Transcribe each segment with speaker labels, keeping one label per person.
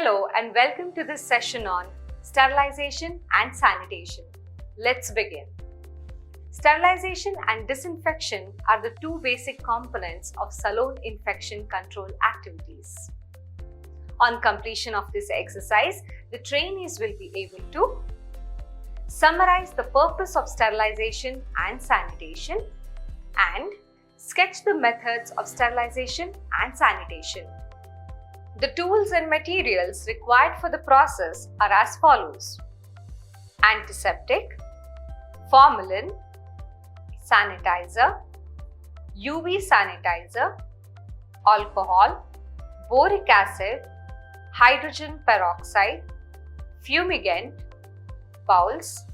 Speaker 1: Hello and welcome to this session on sterilization and sanitation. Let's begin. Sterilization and disinfection are the two basic components of salon infection control activities. On completion of this exercise, the trainees will be able to summarize the purpose of sterilization and sanitation and sketch the methods of sterilization and sanitation. The tools and materials required for the process are as follows: antiseptic, formalin, sanitizer, UV sanitizer, alcohol, boric acid, hydrogen peroxide, fumigant, bowls,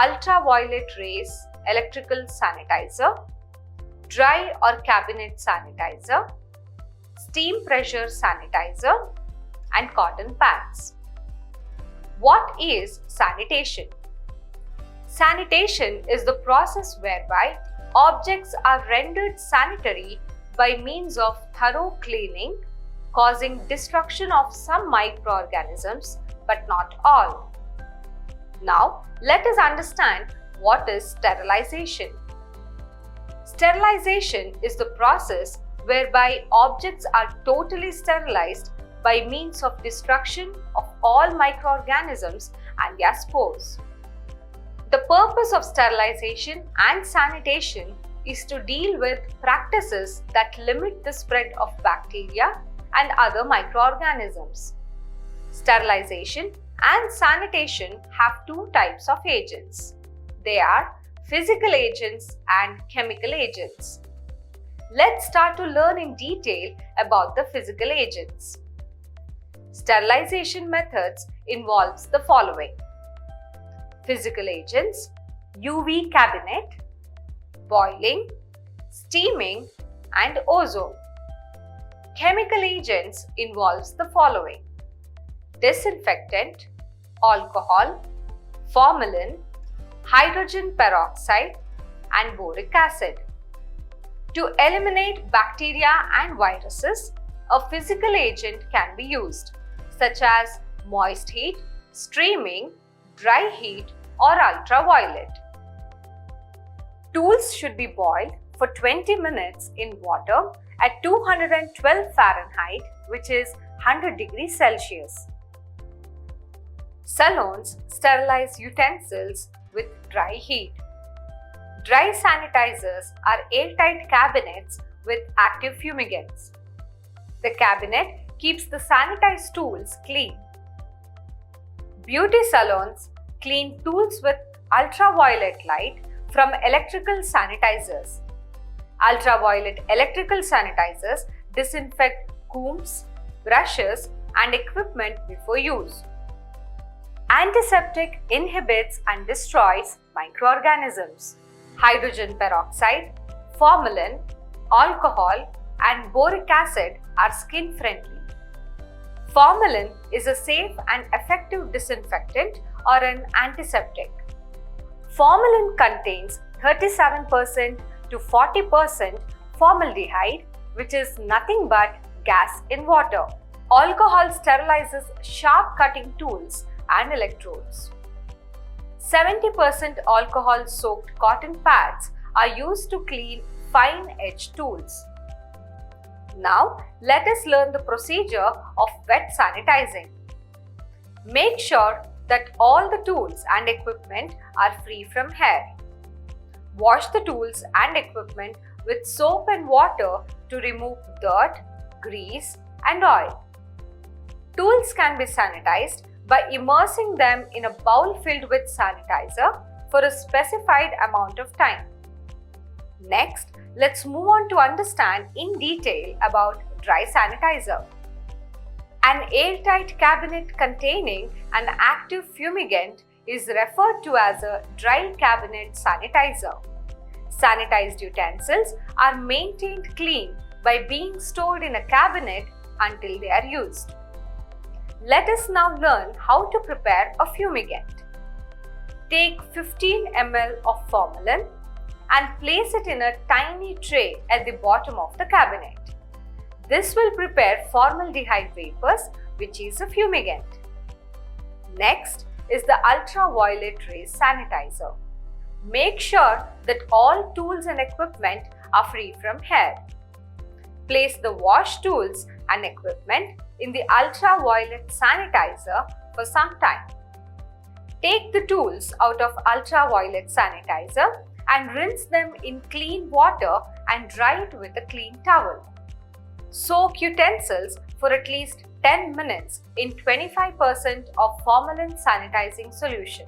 Speaker 1: ultraviolet rays, electrical sanitizer, dry or cabinet sanitizer, steam pressure sanitizer, and cotton pads. What is sanitation? Sanitation is the process whereby objects are rendered sanitary by means of thorough cleaning, causing destruction of some microorganisms but not all. Now, let us understand what is sterilization. Sterilization is the process whereby objects are totally sterilized by means of destruction of all microorganisms and their spores. The purpose of sterilization and sanitation is to deal with practices that limit the spread of bacteria and other microorganisms. Sterilization and sanitation have two types of agents. They are physical agents and chemical agents. Let's start to learn in detail about the physical agents. Sterilization methods involves the following: physical agents, UV cabinet, boiling, steaming, and ozone. Chemical agents involves the following: disinfectant, alcohol, formalin, hydrogen peroxide, and boric acid. To eliminate bacteria and viruses, a physical agent can be used, such as moist heat, steaming, dry heat, or ultraviolet. Tools should be boiled for 20 minutes in water at 212 Fahrenheit, which is 100 degrees Celsius. Salons sterilize utensils with dry heat. Dry sanitizers are airtight cabinets with active fumigants. The cabinet keeps the sanitized tools clean. Beauty salons clean tools with ultraviolet light from electrical sanitizers. Ultraviolet electrical sanitizers disinfect combs, brushes, and equipment before use. Antiseptic inhibits and destroys microorganisms. Hydrogen peroxide, formalin, alcohol, and boric acid are skin friendly. Formalin is a safe and effective disinfectant or an antiseptic. Formalin contains 37% to 40% formaldehyde, which is nothing but gas in water. Alcohol sterilizes sharp cutting tools and electrodes. 70% alcohol-soaked cotton pads are used to clean fine-edged tools. Now, let us learn the procedure of wet sanitizing. Make sure that all the tools and equipment are free from hair. Wash the tools and equipment with soap and water to remove dirt, grease, and oil. Tools can be sanitized by immersing them in a bowl filled with sanitizer for a specified amount of time. Next, let's move on to understand in detail about dry sanitizer. An airtight cabinet containing an active fumigant is referred to as a dry cabinet sanitizer. Sanitized utensils are maintained clean by being stored in a cabinet until they are used. Let us now learn how to prepare a fumigant. Take 15 ml of formalin and place it in a tiny tray at the bottom of the cabinet. This will prepare formaldehyde vapors which is a fumigant. Next is the ultraviolet rays sanitizer. Make sure that all tools and equipment are free from hair. Place the wash tools and equipment in the ultraviolet sanitizer for some time. Take the tools out of ultraviolet sanitizer and rinse them in clean water and dry it with a clean towel. Soak utensils for at least 10 minutes in 25% of formalin sanitizing solution.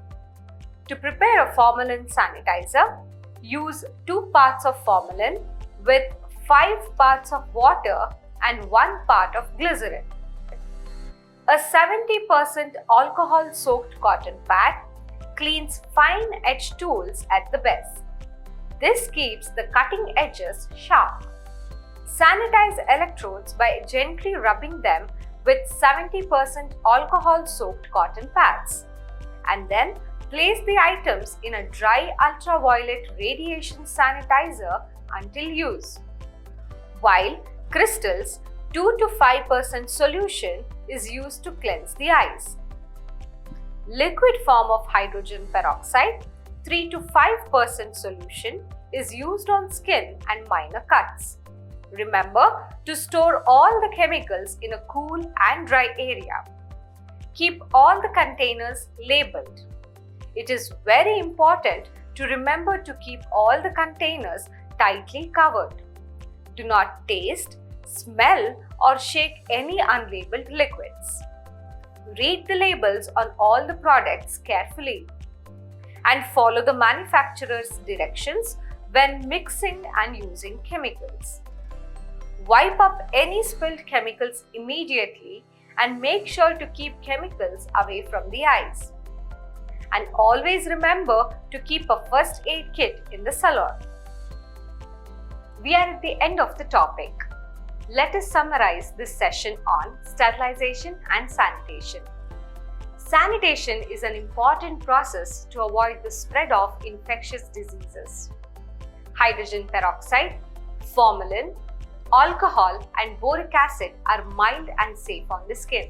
Speaker 1: To prepare a formalin sanitizer, use 2 parts of formalin with 5 parts of water and 1 part of glycerin. A 70% alcohol-soaked cotton pad cleans fine-edged tools at the best. This keeps the cutting edges sharp. Sanitize electrodes by gently rubbing them with 70% alcohol-soaked cotton pads, and then place the items in a dry ultraviolet radiation sanitizer until use. While crystals 2 to 5% solution is used to cleanse the eyes. Liquid form of hydrogen peroxide 3 to 5% solution is used on skin and minor cuts. Remember to store all the chemicals in a cool and dry area. Keep all the containers labeled. It is very important to remember to keep all the containers tightly covered. Do not taste, smell, or shake any unlabeled liquids. Read the labels on all the products carefully and follow the manufacturer's directions when mixing and using chemicals. Wipe up any spilled chemicals immediately and make sure to keep chemicals away from the eyes. And always remember to keep a first aid kit in the salon. We are at the end of the topic. Let us summarize this session on sterilization and sanitation. Sanitation is an important process to avoid the spread of infectious diseases. Hydrogen peroxide, formalin, alcohol, and boric acid are mild and safe on the skin.